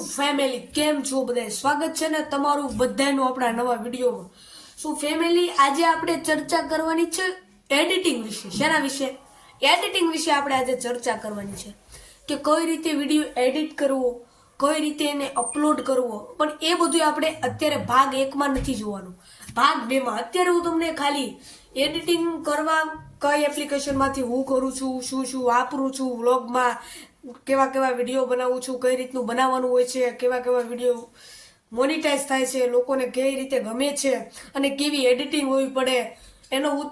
Family કેમ છો બધા? સ્વાગત છે ને તમારું બધાનું આપણા નવા વિડીયોમાં. શું ફેમિલી, આજે આપણે ચર્ચા કરવાની છે એડિટિંગ વિશે. શેના વિશે? એડિટિંગ વિશે આપણે આજે ચર્ચા કરવાની છે કે કઈ રીતે વિડીયો એડિટ કરવો, કઈ રીતે એને અપલોડ કરવો. પણ એ બધું આપણે અત્યારે ભાગ 1 માં નથી જોવાનું, ભાગ 2 માં. અત્યારે હું તમને ખાલી એડિટિંગ કરવા કઈ એપ્લિકેશનમાંથી હું કરું છું, શું શું વાપરું છું, વ્લોગમાં કેવા કેવા વિડીયો બનાવું છું, કઈ રીતનું બનાવવાનું હોય છે, કેવા કેવા વિડીયો મોનિટાઈઝ થાય છે, લોકોને કઈ રીતે ગમે છે અને કેવી એડિટિંગ હોવી પડે, એનો હું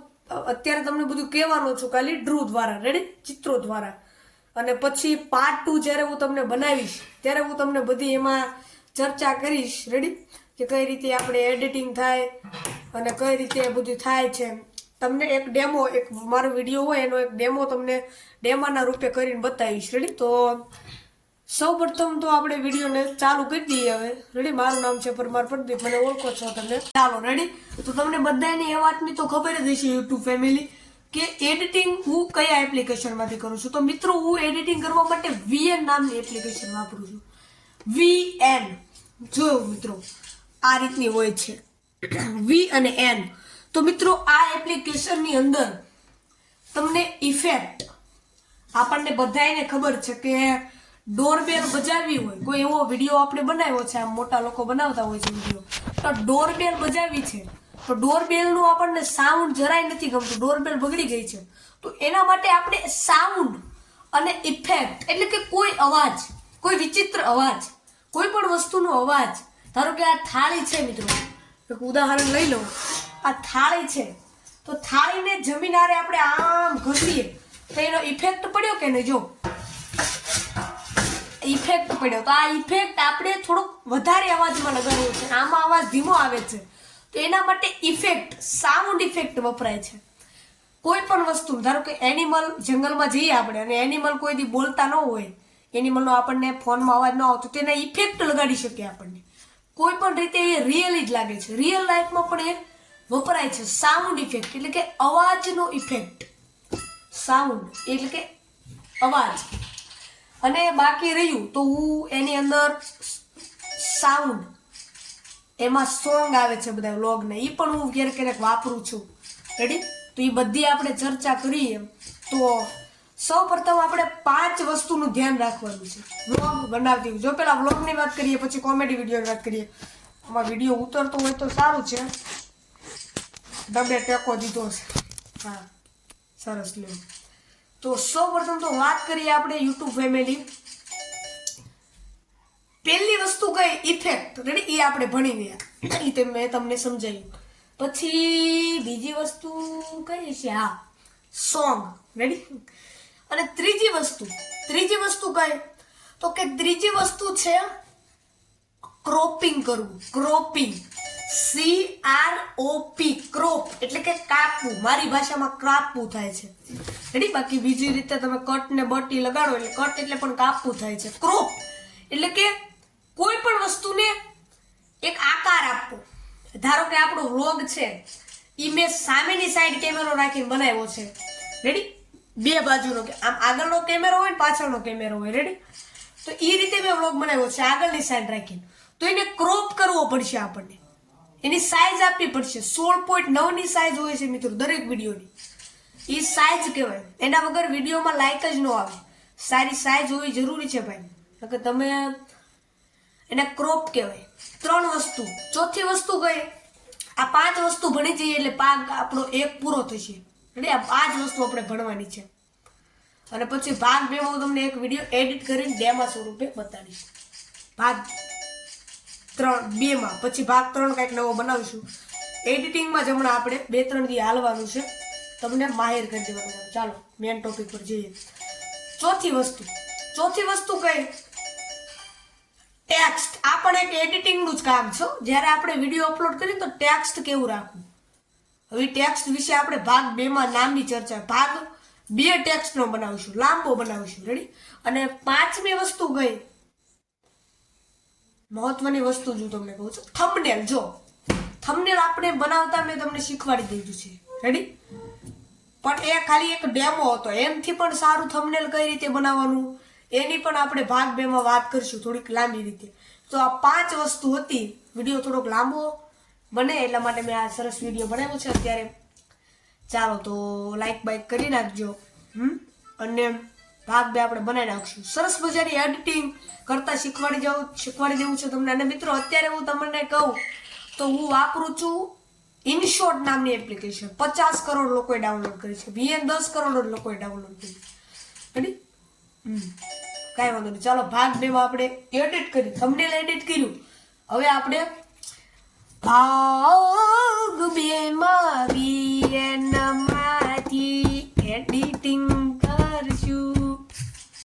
અત્યારે તમને બધું કહેવાનો છું, ખાલી ડ્રો દ્વારા, રેડી, ચિત્રો દ્વારા. અને પછી પાર્ટ 2 જ્યારે હું તમને બનાવીશ ત્યારે હું તમને બધી એમાં ચર્ચા કરીશ, રેડી, કે કઈ રીતે આપણે એડિટિંગ થાય અને કઈ રીતે બધું થાય છે. તમને એક ડેમો, એક મારો વિડીયો હોય એનો એક ડેમો તમને ડેમાના રૂપે કરીને બતાવીશ, રેડી. તો સૌ પ્રથમ તો આપણે વિડીયોને ચાલુ કરી દઈએ હવે, રેડી. મારું નામ છે પરમાર પ્રદીપ, મને ઓળખો છો તમે, ચાલો રેડી. તો તમને બધાને એ વાતની તો ખબર જ હશે યુટ્યુબ ફેમિલી કે એડિટિંગ હું કયા એપ્લિકેશનમાંથી કરું છું. તો મિત્રો, હું એડિટિંગ કરવા માટે VN નામની એપ્લિકેશન વાપરું છું. VN જોયું મિત્રો, આ રીતની હોય છે, V અને N. તો મિત્રો, આ એપ્લિકેશનની અંદર તમને ઇફેક્ટ, આપણને બધાને ખબર છે કે ડોરબેલ બજાવવી હોય, કોઈ એવો વિડીયો આપણે બનાવ્યો છે, આમ મોટા લોકો બનાવતા હોય છે વિડીયો, તો ડોરબેલ બજાવવી છે, તો ડોરબેલનું આપણને સાઉન્ડ જરાય નથી ગમતું, ડોરબેલ બગડી ગઈ છે. તો એના માટે આપણે સાઉન્ડ અને ઇફેક્ટ, એટલે કે કોઈ અવાજ, કોઈ વિચિત્ર અવાજ, કોઈ પણ વસ્તુનો અવાજ, ધારો કે આ થાળી છે મિત્રો, એક ઉદાહરણ લઈ લો, આ થાળી છે, તો થાળીને જમીન આરે આપણે આમ ઘસીએ તો એનો ઇફેક્ટ પડ્યો કે નહીં? જો ઇફેક્ટ પડ્યો, તો આ ઇફેક્ટ આપણે થોડોક વધારે અવાજમાં લગાડવો છે, આમાં અવાજ ધીમો આવે છે, તો એના માટે ઇફેક્ટ, સાઉન્ડ ઇફેક્ટ વપરાય છે. કોઈ પણ વસ્તુ, ધારો કે એનિમલ, જંગલમાં જઈએ આપણે અને એનિમલ કોઈ દી બોલતા ન હોય, એનિમલનો આપણને ફોનમાં અવાજ ન આવતો, તેના ઇફેક્ટ લગાડી શકીએ આપણને. કોઈ પણ રીતે એ રિયલ જ લાગે છે, રિયલ લાઈફમાં પણ એ વપરાય છે. સાઉન્ડ ઇફેક્ટ એટલે કે અવાજનો ઇફેક્ટ, સાઉન્ડ એટલે કે અવાજ. અને બાકી રહ્યું તો હું એની અંદર સાઉન્ડ, એમાં સોંગ આવે છે બધા વ્લોગને, એ પણ હું ક્યારેક ક્યારેક વાપરું છું, રેડી. તો એ બધી આપણે ચર્ચા કરીએ. તો સૌ પ્રથમ આપણે 5 વસ્તુનું ધ્યાન રાખવાનું છે વ્લોગ બનાવતી. જો પેલા વ્લોગની વાત કરીએ, પછી કોમેડી વિડીયોની વાત કરીએ. આમાં વિડીયો ઉતરતો હોય તો સારું છે, ડબે ટેકો દીધો છે, હા સરસ લ્યો. તો સૌ પ્રથમ તો વાત કરીએ આપણે યુટ્યુબ ફેમિલી, પહેલી વસ્તુ કઈ? ઇફેક્ટ, રેડી, એ આપણે ભણી ગયા, એ મેં તમને સમજાવ્યું. પછી બીજી વસ્તુ કઈ છે? હા, સોંગ, રેડી. અને ત્રીજી વસ્તુ કઈ? તો કે ત્રીજી વસ્તુ છે ક્રોપિંગ કરવું. ક્રોપિંગ, CROP, ક્રોપ એટલે કે કાપવું, મારી ભાષામાં કાપવું થાય છે, રેડી. બાકી બીજી રીતે તમે કટ ને બટી લગાડો એટલે કટ એટલે પણ કાપવું થાય છે. ક્રોપ એટલે કે કોઈ પણ વસ્તુને એક આકાર આપવો. ધારો કે આપણો વ્લોગ છે, ઈ મેં સામેની સાઈડ કેમેરો રાખીને બનાવ્યો છે, રેડી, બે બાજુનો, કે આમ આગળનો કેમેરો હોય ને પાછળનો કેમેરો હોય, રેડી. તો એ રીતે મેં વ્લોગ બનાવ્યો છે આગળની સાઈડ રાખીને. તો એને ક્રોપ કરવો પડશે આપણને, એની સાઈઝ આપવી પડશે. 16.9 ની સાઈઝ હોય છે મિત્રો દરેક વિડીયોની, એ સાઈઝ કહેવાય. એના વગર વિડીયોમાં લાઈક જ ન આવે. સારી સાઈઝ હોવી જરૂરી છે ભાઈ, કે તમે એને ક્રોપ કહેવાય. 3 વસ્તુ. ચોથી વસ્તુ કઈ? આ 5 વસ્તુ ભણી જઈએ એટલે ભાગ આપણો 1 પૂરો થશે, એટલે આ 5 વસ્તુ આપણે ભણવાની છે. અને પછી ભાગ 2 માં હું તમને એક વિડીયો એડિટ કરીને ડેમો સ્વરૂપે બતાડીશ. ભાગ 2 માં પછી ભાગ 3 કંઈક નવો બનાવીશું. એડિટિંગમાં જ હમણાં આપણે 2-3 દી હાલવાનું છે, તમને માહિર કરી દેવાનું. ચાલો મેન ટોપિક પર જઈએ. ચોથી વસ્તુ કઈ? ટેક્સ્ટ. આ પણ એક એડિટિંગનું જ કામ છે. જ્યારે આપણે વિડીયો અપલોડ કરીએ તો ટેક્સ્ટ કેવું રાખવું. હવે ટેક્સ્ટ વિશે આપણે ભાગ 2 માં નામની ચર્ચા, ભાગ 2 ટેક્સ્ટનો બનાવીશું, લાંબો બનાવીશું, રેડી. અને 5મી વસ્તુ કઈ? મહત્વની વસ્તુ જો તમને કહું છું, થંબનેલ. જો થંબનેલ આપણે બનાવતા મેં તમને શીખવાડી દીધું છે, રેડી. પણ એ ખાલી એક ડેમો હતો, એમથી પણ સારું થંબનેલ કઈ રીતે બનાવવાનું એની પણ આપણે ભાગ 2 માં વાત કરીશું થોડીક લાંબી રીતે. તો આ 5 વસ્તુ હતી. વિડીયો થોડોક લાંબો બને એટલા માટે મેં આ સરસ વિડીયો બનાવ્યો છે અત્યારે. ચાલો તો લાઈક બાઈક કરી નાખજો. અને ભાગ 2 આપણે બનાવી નાખશું. સરસ મજાની એડિટિંગ કરતા શીખવાડી દેવું છે તમને. અને મિત્રો અત્યારે હું તમને કહું તો હું વાપરું છું ઇનશોટ નામની એપ્લિકેશન. 50 કરોડ લોકોએ ડાઉનલોડ કરી છે. VN 10 કરોડ લોકોએ ડાઉનલોડ કરી છે. કાંઈ વાંધો નહીં. ચાલો ભાગ 2 માં આપણે એડિટ કરી, થંબનેલ એડિટ કર્યું. હવે આપણે ભાગ 2 માં